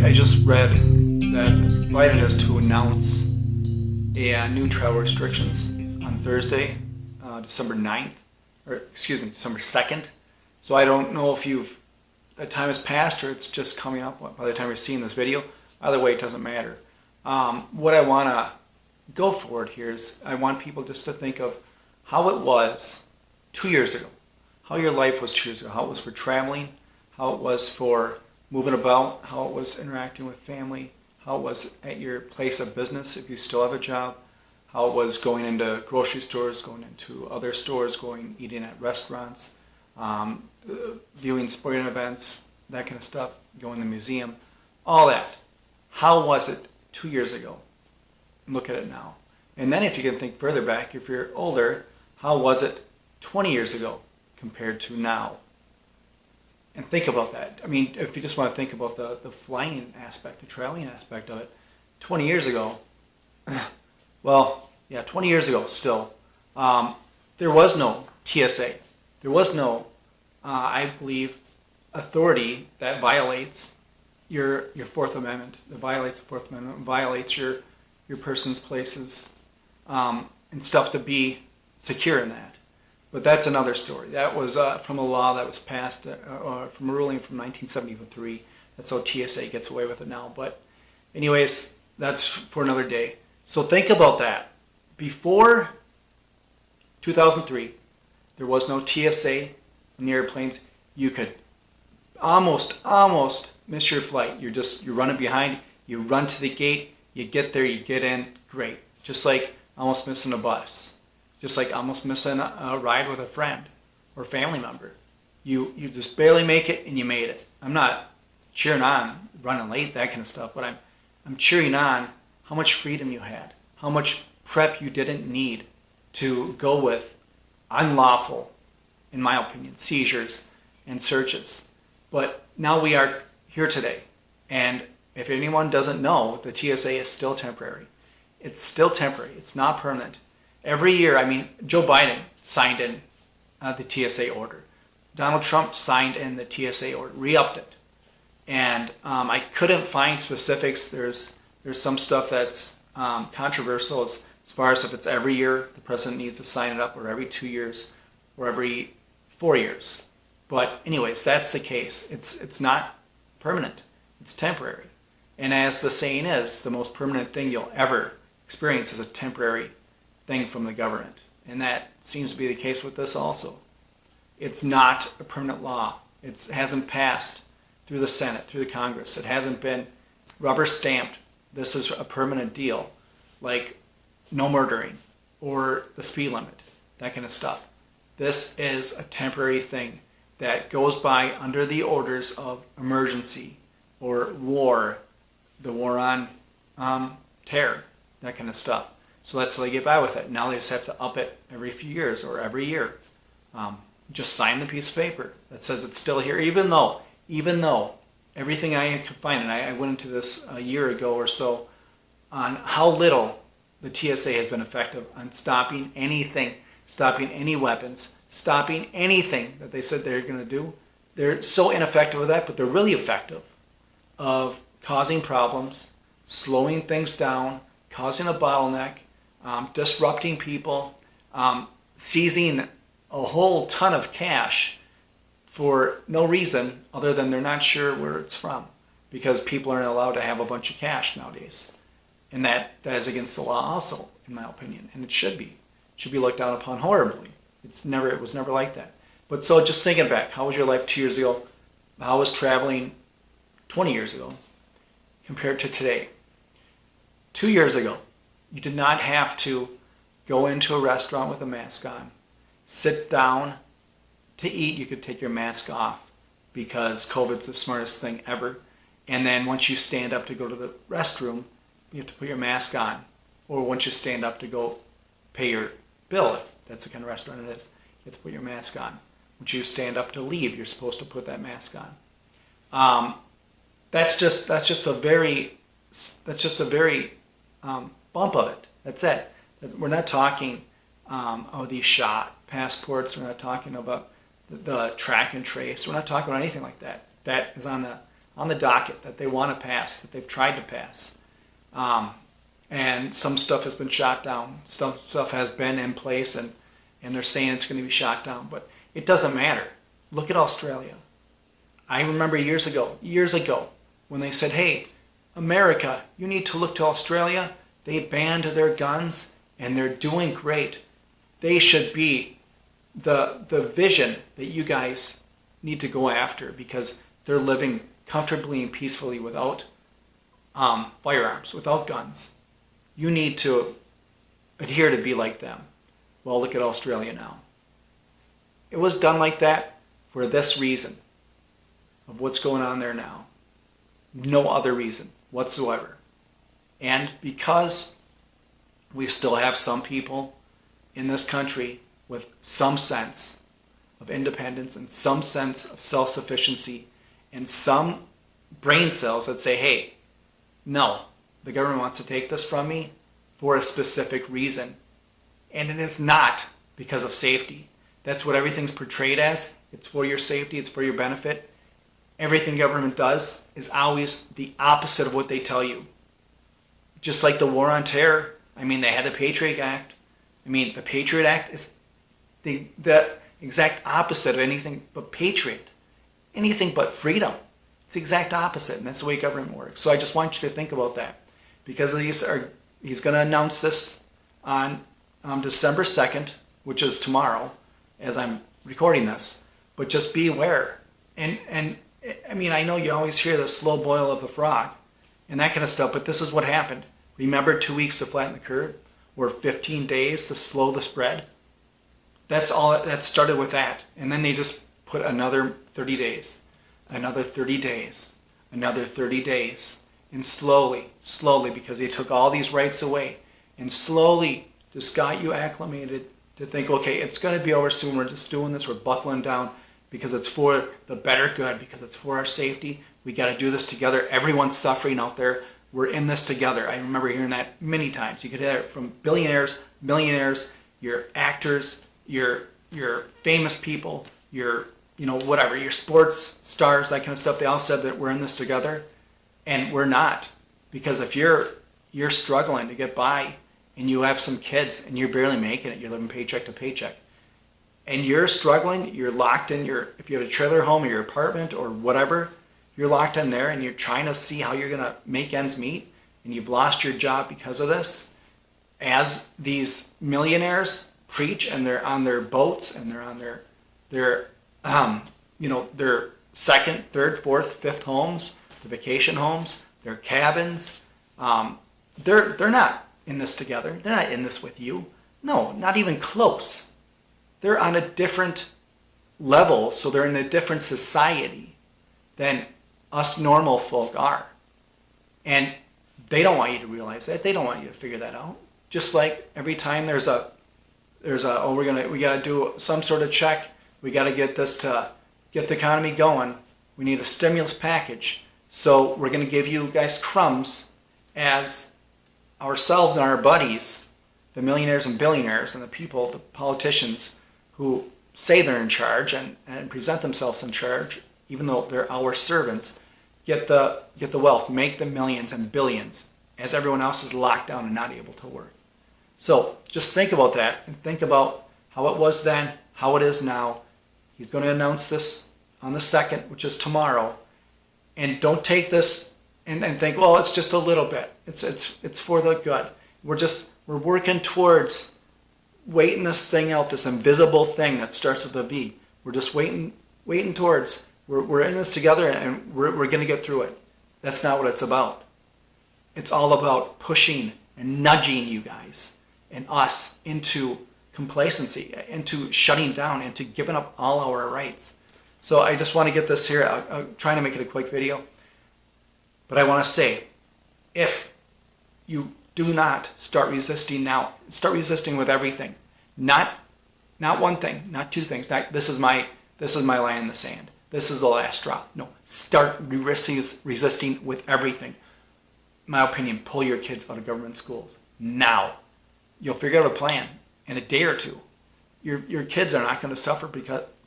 I just read that Biden is to announce new travel restrictions on Thursday, December 9th, or excuse me, December 2nd. So I don't know if that time has passed or it's just coming up by the time you're seeing this video. Either way, it doesn't matter. What I want to go forward here is I want people just to think of how it was 2 years ago, how your life was 2 years ago, how it was for traveling, how it was for moving about, how it was interacting with family, how it was at your place of business if you still have a job, how it was going into grocery stores, going into other stores, eating at restaurants, viewing sporting events, that kind of stuff, going to the museum, all that. How was it 2 years ago? Look at it now. And then if you can think further back, if you're older, how was it 20 years ago compared to now? And think about that. I mean, if you just want to think about the flying aspect, the traveling aspect of it, 20 years ago, well, yeah, 20 years ago still, there was no TSA. There was no, I believe, authority that violates your Fourth Amendment, that violates the Fourth Amendment, violates your person's places, and stuff to be secure in that. But that's another story. That was from a law that was passed, from a ruling from 1973. That's how TSA gets away with it now. But anyways, that's for another day. So think about that. Before 2003, there was no TSA on the airplanes. You could almost miss your flight. You're running behind, you run to the gate, you get there, you get in, great. Just like almost missing a bus. Just like almost missing a ride with a friend or family member. You just barely make it and you made it. I'm not cheering on running late, that kind of stuff, but I'm cheering on how much freedom you had, how much prep you didn't need to go with unlawful, in my opinion, seizures and searches. But now we are here today. And if anyone doesn't know, the TSA is still temporary. It's still temporary. It's not permanent. Every year, I mean, Joe Biden signed in the TSA order. Donald Trump signed in the TSA order, re-upped it. And I couldn't find specifics. There's some stuff that's controversial as far as if it's every year the president needs to sign it up, or every 2 years, or every 4 years. But anyways, that's the case. It's not permanent. It's temporary. And as the saying is, the most permanent thing you'll ever experience is a temporary thing from the government. And that seems to be the case with this also. It's not a permanent law. It hasn't passed through the Senate, through the Congress. It hasn't been rubber stamped. This is a permanent deal, like no murdering or the speed limit, that kind of stuff. This is a temporary thing that goes by under the orders of emergency or war, the war on terror, that kind of stuff. So that's how they get by with it. Now they just have to up it every few years or every year. Just sign the piece of paper that says it's still here, even though everything I could find, and I went into this a year ago or so, on how little the TSA has been effective on stopping anything, stopping any weapons, stopping anything that they said they're going to do. They're so ineffective with that, but they're really effective of causing problems, slowing things down, causing a bottleneck, disrupting people, seizing a whole ton of cash for no reason other than they're not sure where it's from, because people aren't allowed to have a bunch of cash nowadays. And that is against the law also, in my opinion, and it should be. It should be looked down upon horribly. It was never like that. But so just thinking back, how was your life 2 years ago? How was traveling 20 years ago compared to today? 2 years ago, you did not have to go into a restaurant with a mask on. Sit down to eat, you could take your mask off because COVID's the smartest thing ever. And then once you stand up to go to the restroom, you have to put your mask on. Or once you stand up to go pay your bill, if that's the kind of restaurant it is, you have to put your mask on. Once you stand up to leave, you're supposed to put that mask on. That's just a very bump of it. That's it. We're not talking these shot passports. We're not talking about the track and trace. We're not talking about anything like that. That is on on the docket that they want to pass, that they've tried to pass. And some stuff has been shot down. Some stuff has been in place, and they're saying it's going to be shot down. But it doesn't matter. Look at Australia. I remember years ago, when they said, hey, America, you need to look to Australia. They banned their guns, and they're doing great. They should be the vision that you guys need to go after, because they're living comfortably and peacefully without firearms, without guns. You need to adhere to be like them. Well, look at Australia now. It was done like that for this reason of what's going on there now. No other reason whatsoever. And because we still have some people in this country with some sense of independence and some sense of self-sufficiency and some brain cells that say, hey, no, the government wants to take this from me for a specific reason. And it is not because of safety. That's what everything's portrayed as. It's for your safety. It's for your benefit. Everything government does is always the opposite of what they tell you. Just like the war on terror. I mean, they had the Patriot Act. I mean, the Patriot Act is the exact opposite of anything but patriot. Anything but freedom. It's the exact opposite, and that's the way government works. So I just want you to think about that. Because he's going to announce this on December 2nd, which is tomorrow, as I'm recording this. But just be aware. And I mean, I know you always hear the slow boil of the frog and that kind of stuff, but this is what happened. Remember 2 weeks to flatten the curve, or 15 days to slow the spread? That's all. That started with that. And then they just put another 30 days, another 30 days, another 30 days. And slowly, because they took all these rights away, and slowly just got you acclimated to think, okay, it's going to be over soon. We're just doing this. We're buckling down because it's for the better good, because it's for our safety. We got to do this together. Everyone's suffering out there. We're in this together. I remember hearing that many times. You could hear it from billionaires, millionaires, your actors, your famous people, your whatever, your sports stars, that kind of stuff. They all said that we're in this together. And we're not, because if you're struggling to get by and you have some kids and you're barely making it, you're living paycheck to paycheck, and you're struggling, you're locked in if you have a trailer home or your apartment or whatever, you're locked in there and you're trying to see how you're going to make ends meet, and you've lost your job because of this, as these millionaires preach, and they're on their boats and they're on their second, third, fourth, fifth homes, the vacation homes, their cabins. They're not in this together. They're not in this with you. No, not even close. They're on a different level, so they're in a different society than us normal folk are. And they don't want you to realize that. They don't want you to figure that out. Just like every time we got to do some sort of check, we got to get this to get the economy going. We need a stimulus package. So we're going to give you guys crumbs as ourselves and our buddies, the millionaires and billionaires and the people, the politicians who say they're in charge and present themselves in charge, even though they're our servants, get the wealth, make the millions and billions, as everyone else is locked down and not able to work. So just think about that, and think about how it was then, how it is now. He's going to announce this on the 2nd, which is tomorrow. And don't take this and think, well, it's just a little bit. It's for the good. We're working towards waiting this thing out, this invisible thing that starts with a V. We're just waiting towards. We're in this together, and we're going to get through it. That's not what it's about. It's all about pushing and nudging you guys and us into complacency, into shutting down, into giving up all our rights. So I just want to get this here. I'm trying to make it a quick video. But I want to say, if you do not start resisting now, start resisting with everything. Not one thing, not two things. This is my line in the sand. This is the last straw. No, start resisting with everything. In my opinion, pull your kids out of government schools now. You'll figure out a plan in a day or two. Your kids are not going to suffer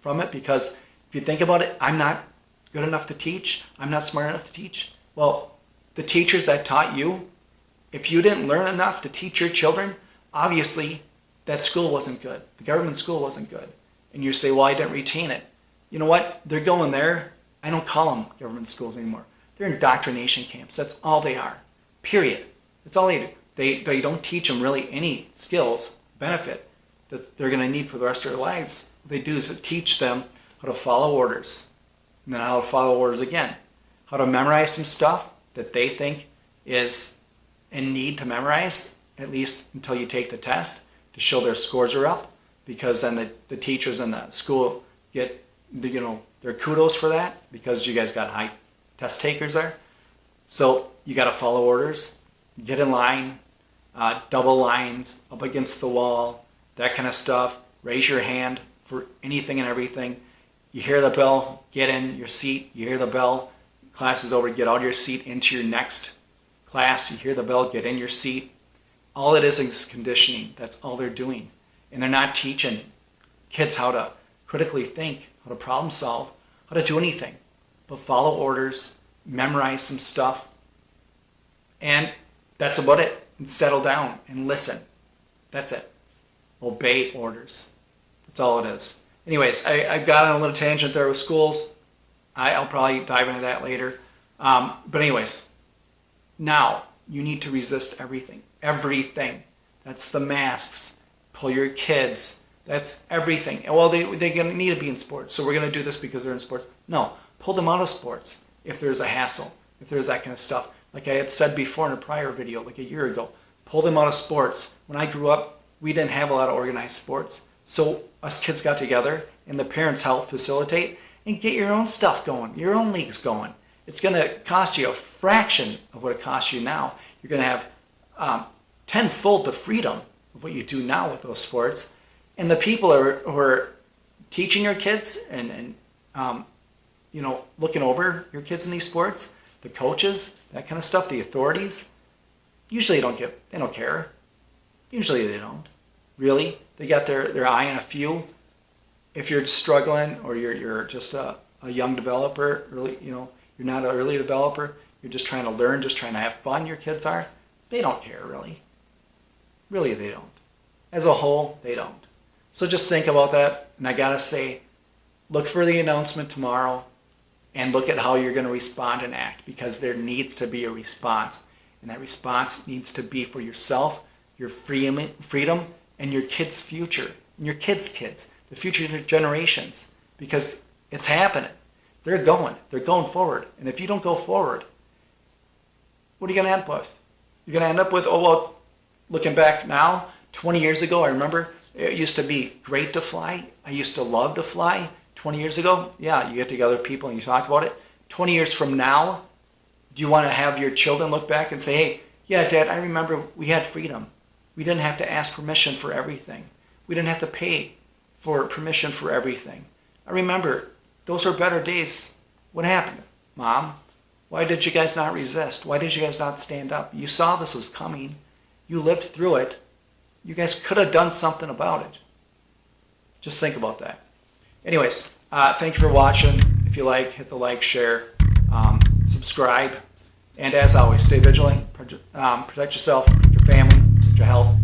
from it, because if you think about it, I'm not good enough to teach. I'm not smart enough to teach. Well, the teachers that taught you, if you didn't learn enough to teach your children, obviously that school wasn't good. The government school wasn't good. And you say, well, I didn't retain it. You know what? They're going there. I don't call them government schools anymore. They're indoctrination camps. That's all they are. Period. That's all they do. They don't teach them really any skills, benefit that they're going to need for the rest of their lives. What they do is teach them how to follow orders, and then how to follow orders again, how to memorize some stuff that they think is in need to memorize, at least until you take the test, to show their scores are up, because then the teachers in the school get their kudos for that, because you guys got high test takers there. So you got to follow orders, get in line, double lines, up against the wall, that kind of stuff. Raise your hand for anything and everything. You hear the bell, get in your seat. You hear the bell, class is over, get out of your seat into your next class. You hear the bell, get in your seat. All it is conditioning. That's all they're doing. And they're not teaching kids how to critically think, how to problem solve, how to do anything but follow orders, memorize some stuff, and that's about it. And settle down and listen. That's it. Obey orders. That's all it is. Anyways, I've got on a little tangent there with schools. I'll probably dive into that later. But anyways, now you need to resist everything. Everything. That's the masks. Pull your kids. That's everything. Well, they're going to need to be in sports, so we're going to do this because they're in sports. No, pull them out of sports if there's a hassle, if there's that kind of stuff. Like I had said before in a prior video, like a year ago, pull them out of sports. When I grew up, we didn't have a lot of organized sports. So us kids got together and the parents helped facilitate and get your own stuff going, your own leagues going. It's going to cost you a fraction of what it costs you now. You're going to have tenfold the freedom of what you do now with those sports. And the people who are teaching your kids and looking over your kids in these sports, the coaches, that kind of stuff, the authorities, usually they don't care. Usually they don't. Really? They got their eye on a few. If you're struggling or you're just a young developer, you're not an early developer, you're just trying to learn, just trying to have fun, your kids are, they don't care really. Really they don't. As a whole, they don't. So just think about that. And I gotta say, look for the announcement tomorrow and look at how you're going to respond and act, because there needs to be a response. And that response needs to be for yourself, your freedom, and your kids' future, and your kids' kids, the future generations, because it's happening. They're going forward. And if you don't go forward, what are you going to end up with? You're going to end up with, looking back now, 20 years ago, I remember it used to be great to fly. I used to love to fly. 20 years ago, yeah, you get together with people and you talk about it. 20 years from now, do you want to have your children look back and say, hey, yeah, Dad, I remember we had freedom. We didn't have to ask permission for everything. We didn't have to pay for permission for everything. I remember those were better days. What happened? Mom, why did you guys not resist? Why did you guys not stand up? You saw this was coming. You lived through it. You guys could have done something about it. Just think about that. Anyways, thank you for watching. If you like, hit the like, share, subscribe. And as always, stay vigilant, protect yourself, your family, your health.